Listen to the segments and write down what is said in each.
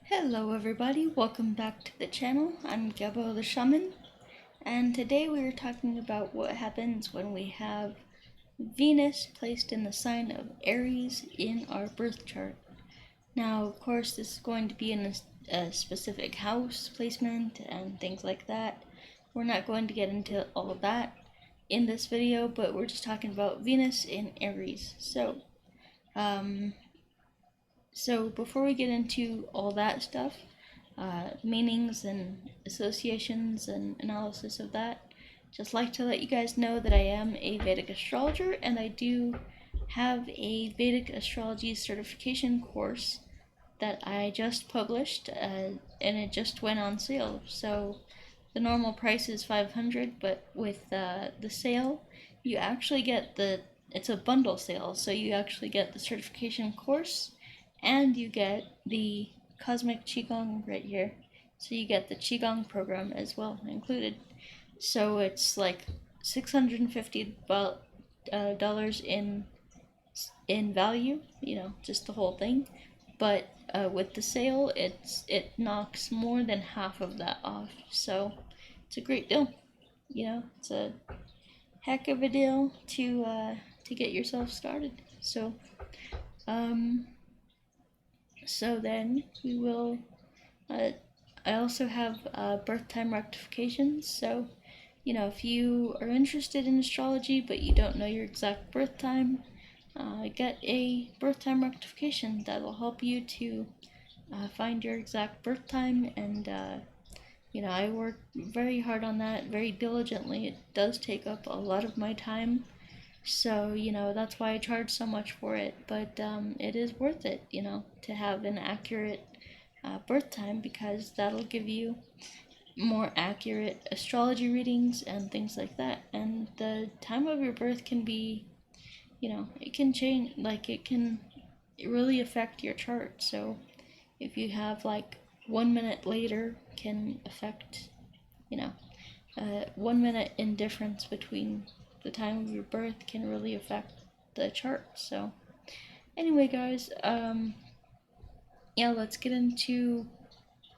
Hello everybody, welcome back to the channel. I'm Gebo the Shaman, and today we are talking about what happens when we have Venus placed in the sign of Aries in our birth chart. Now, of course, this is going to be in a specific house placement and things like that. We're not going to get into all of that in this video, but we're just talking about Venus in Aries. So before we get into all that stuff, meanings and associations and analysis of that, just like to let you guys know that I am a Vedic astrologer and I do have a Vedic astrology certification course that I just published and it just went on sale. So the normal price is $500, but with the sale, you actually get it's a bundle sale, so you actually get the certification course and you get the Cosmic Qigong right here. So you get the Qigong program as well included. So it's like $650 in value, just the whole thing. But with the sale, it knocks more than half of that off. So it's a great deal. It's a heck of a deal to get yourself started. So then we will. I also have birth time rectifications. So, if you are interested in astrology but you don't know your exact birth time, get a birth time rectification that will help you to find your exact birth time. And I work very hard on that, very diligently. It does take up a lot of my time. So, that's why I charge so much for it. But it is worth it, to have an accurate birth time, because that'll give you more accurate astrology readings and things like that. And the time of your birth can be, it can change, it can really affect your chart. So if you have 1 minute later can affect, 1 minute in difference between the time of your birth can really affect the chart. So anyway, guys, let's get into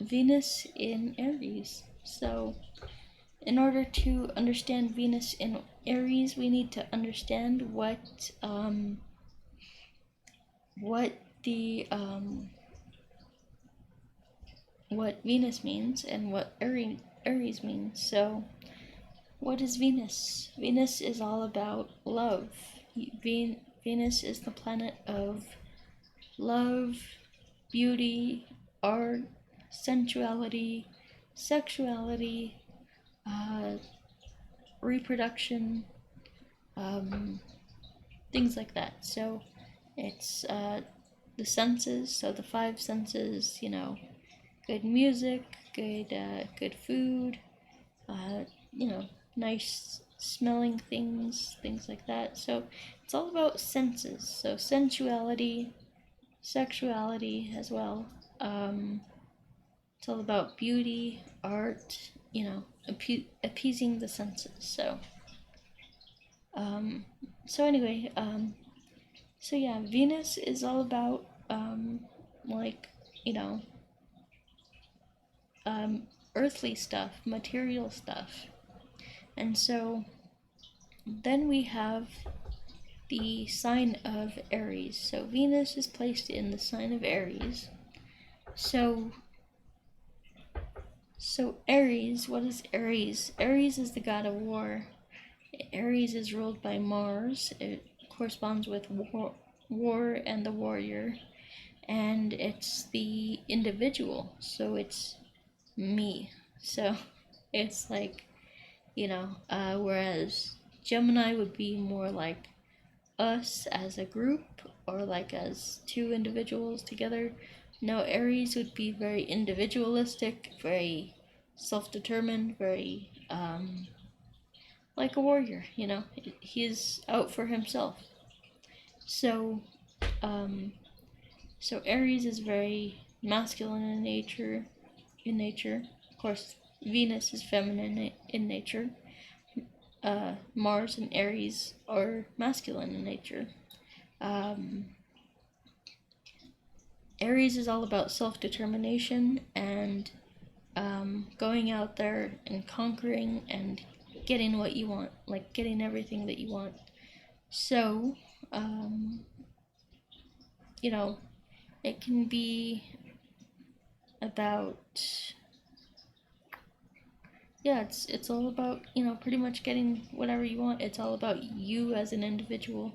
Venus in Aries. So in order to understand Venus in Aries, we need to understand what Venus means and what Aries means. So what is Venus? Venus is all about love. Venus is the planet of love, beauty, art, sensuality, sexuality, reproduction, things like that. So it's the senses, so the five senses, good music, good food, nice smelling things like that. So it's all about senses. So sensuality, sexuality as well. It's all about beauty, art, appeasing the senses. So anyway, Venus is all about earthly stuff, material stuff. And so then we have the sign of Aries. So Venus is placed in the sign of Aries. So Aries, what is Aries? Aries is the god of war. Aries is ruled by Mars. It corresponds with war and the warrior. And it's the individual. So it's me. So it's whereas Gemini would be more like us as a group, or as two individuals together. No, Aries would be very individualistic, very self-determined, very like a warrior. He's out for himself. So Aries is very masculine in nature. Of course, Venus is feminine in nature. Mars and Aries are masculine in nature. Aries is all about self-determination and going out there and conquering and getting what you want, like getting everything that you want. So, you know, it can be about, yeah, it's all about, pretty much getting whatever you want. It's all about you as an individual.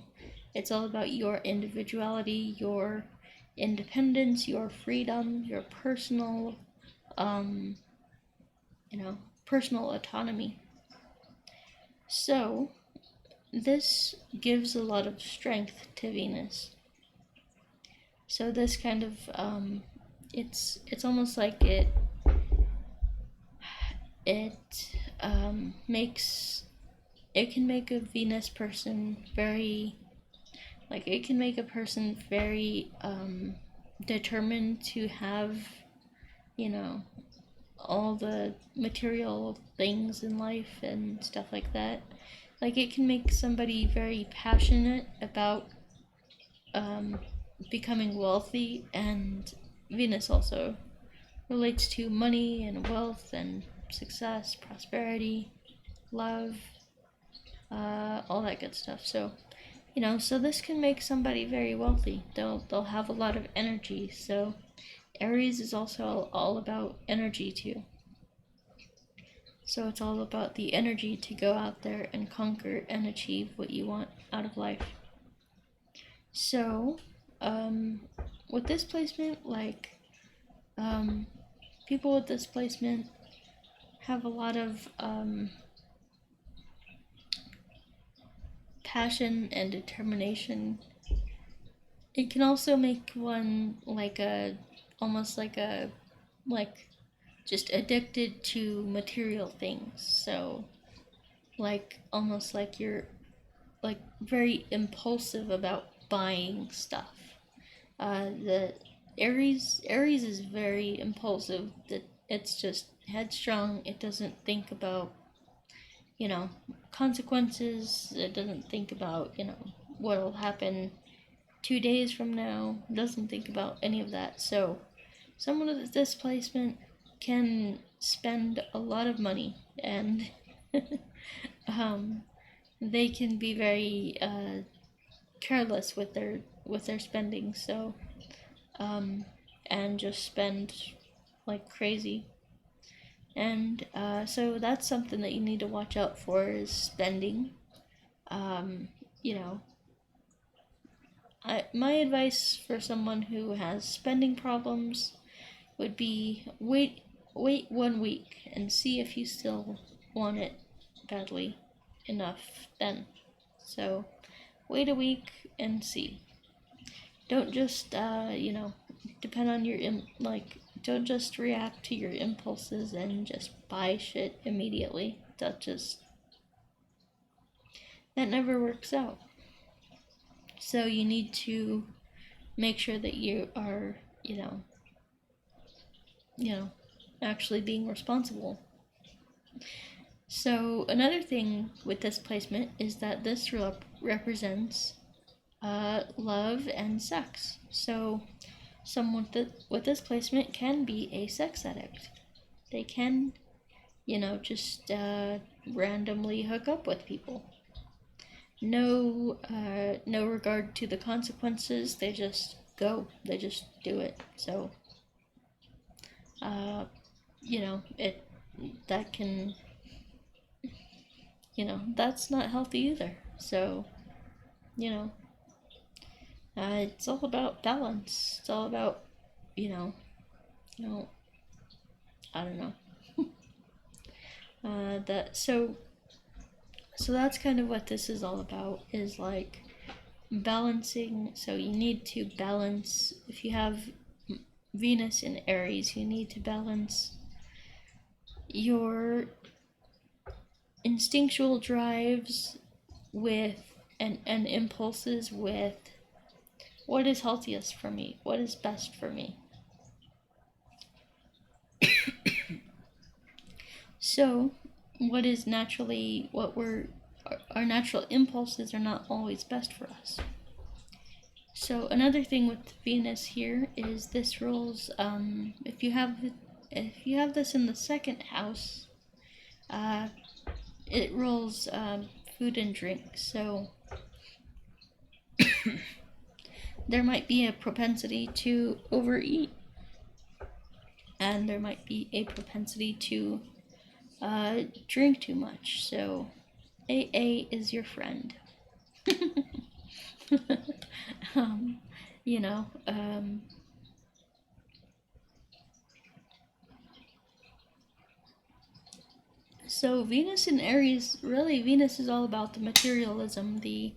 It's all about your individuality, your independence, your freedom, your personal, um, personal autonomy. So, this gives a lot of strength to Venus. So this kind of, it's almost like makes, it can make a Venus person very, like, it can make a person very determined to have, all the material things in life and stuff like that. Like, it can make somebody very passionate about becoming wealthy, and Venus also relates to money and wealth and success, prosperity, love, all that good stuff. So, so this can make somebody very wealthy. They'll have a lot of energy. So, Aries is also all about energy too. So it's all about the energy to go out there and conquer and achieve what you want out of life. So, with this placement, like, people with this placement have a lot of passion and determination. It can also make one almost like just addicted to material things. So, like, almost like you're like very impulsive about buying stuff. The Aries is very impulsive. That it's just headstrong. It doesn't think about consequences. It doesn't think about what'll happen 2 days from now. It doesn't think about any of that. So someone with this placement can spend a lot of money, and they can be very careless with their spending. So, and just spend like crazy. And so that's something that you need to watch out for, is spending. My advice for someone who has spending problems would be wait 1 week and see if you still want it badly enough then. So wait a week and see. Don't just depend on your don't just react to your impulses and just buy shit immediately. That never works out. So you need to make sure that you are, actually being responsible. So another thing with this placement is that this represents love and sex. So someone with this placement can be a sex addict. They can, just randomly hook up with people. No regard to the consequences. They just go. They just do it. So, that can, that's not healthy either. So, it's all about balance. It's all about, I don't know. So that's kind of what this is all about, is like balancing. So you need to balance. If you have Venus in Aries, you need to balance your instinctual drives with and impulses with what is healthiest for me, what is best for me. So, what is naturally our natural impulses are not always best for us. So another thing with Venus here is this rules. If you have this in the second house, it rules food and drink. So there might be a propensity to overeat, and there might be a propensity to drink too much. So AA is your friend. You know, so Venus in Aries, really Venus is all about the materialism, the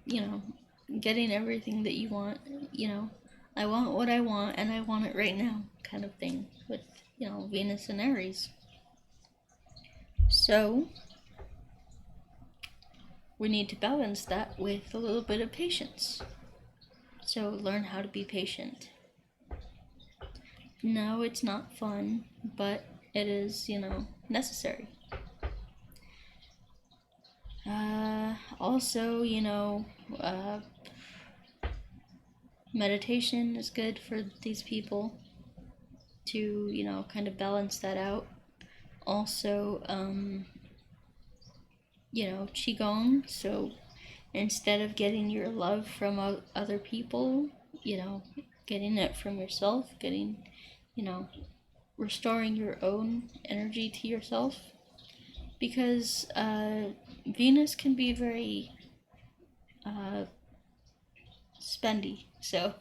you know, getting everything that you want, you know, I want what I want and I want it right now kind of thing with, you know, Venus and Aries. So we need to balance that with a little bit of patience. So learn how to be patient. No, it's not fun, but it is, you know, necessary. Also, you know, meditation is good for these people to, you know, kind of balance that out. Also, you know, qigong. So instead of getting your love from other people, you know, getting it from yourself, getting, you know, restoring your own energy to yourself. Because Venus can be very spendy. So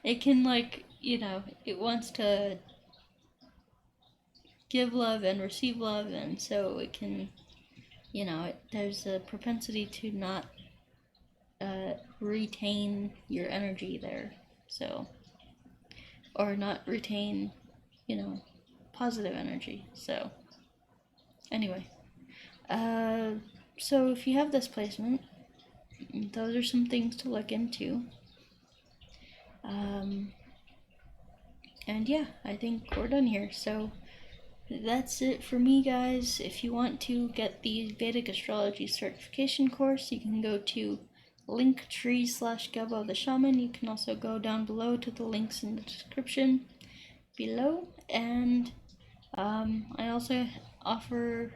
it can, like, you know, it wants to give love and receive love, and so it can, you know, there's a propensity to not retain your energy there. So, or not retain, you know, positive energy. So, anyway, so if you have this placement, those are some things to look into. And yeah, I think we're done here. So that's it for me, guys. If you want to get the Vedic Astrology certification course, you can go to linktree/Gebo the Shaman. You can also go down below to the links in the description below. And I also offer,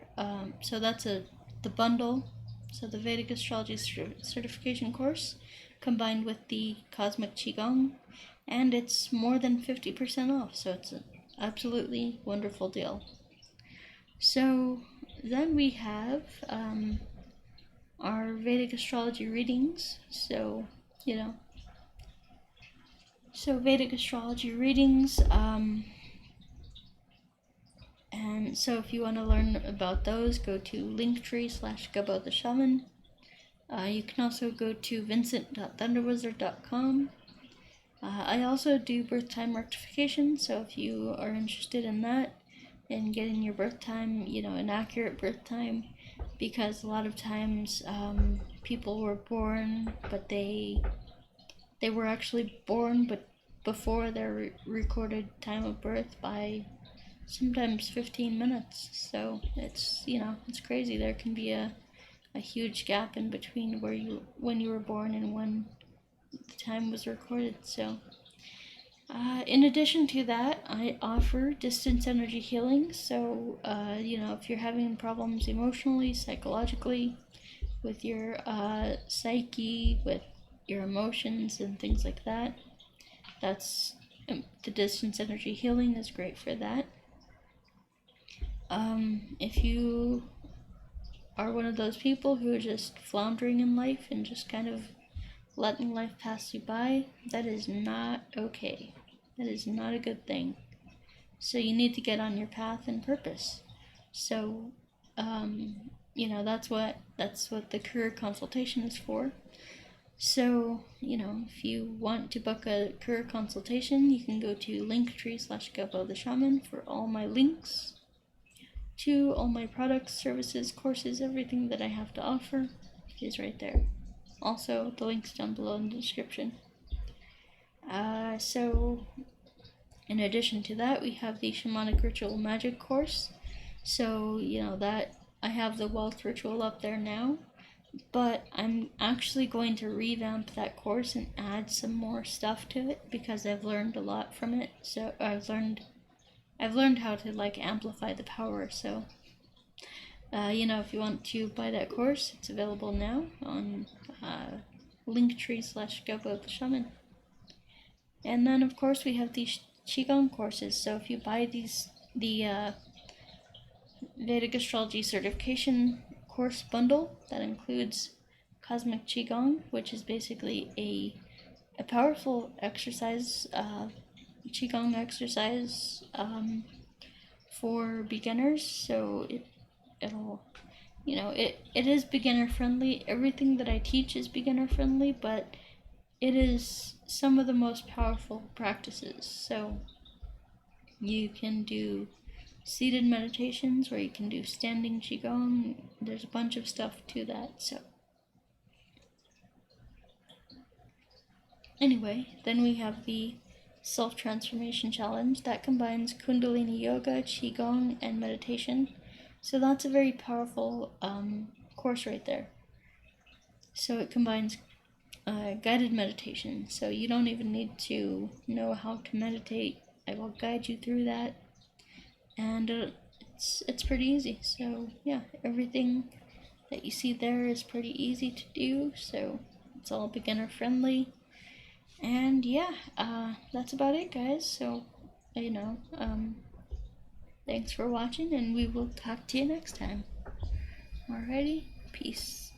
so that's the bundle, so the Vedic Astrology certification course combined with the Cosmic Qigong, and it's more than 50% off, so it's an absolutely wonderful deal. So then we have our Vedic Astrology readings. So, you know, so Vedic Astrology readings, and so if you want to learn about those, go to linktree/Gebo the Shaman. You can also go to vincent.thunderwizard.com. I also do birth time rectification, so if you are interested in that and getting your birth time, you know, an accurate birth time, because a lot of times people were born, but they were actually born, but before their recorded time of birth by sometimes 15 minutes. So it's, you know, it's crazy. There can be a huge gap in between when you were born and when the time was recorded. So in addition to that, I offer distance energy healing. So you know, if you're having problems emotionally, psychologically, with your psyche, with your emotions and things like that, that's the distance energy healing is great for that. If you are one of those people who are just floundering in life and just kind of letting life pass you by, that is not okay. That is not a good thing. So you need to get on your path and purpose. So, you know, that's what the career consultation is for. So, you know, if you want to book a career consultation, you can go to linktree/Gebo the Shaman for all my links to all my products, services, courses, everything that I have to offer is right there. Also, the link's down below in the description. So, in addition to that, we have the Shamanic Ritual Magic course. So, you know, that I have the wealth ritual up there now. but I'm actually going to revamp that course and add some more stuff to it because I've learned a lot from it. So I've learned how to like amplify the power. So if you want to buy that course, it's available now on linktree/Gebo the Shaman. And then of course we have these Qigong courses. So if you buy the Vedic Astrology certification course bundle, that includes Cosmic Qigong, which is basically a powerful exercise, Qigong exercise for beginners. So it is beginner friendly. Everything that I teach is beginner friendly, but it is some of the most powerful practices. So you can do seated meditations, or you can do standing qigong. There's a bunch of stuff to that. So anyway, then we have the self-transformation challenge that combines kundalini yoga, qigong, and meditation. So that's a very powerful course right there. So it combines guided meditation. So you don't even need to know how to meditate. I will guide you through that, and it's pretty easy. So yeah, everything that you see there is pretty easy to do. So it's all beginner friendly, and yeah, that's about it, guys. So thanks for watching, and we will talk to you next time. Alrighty, peace.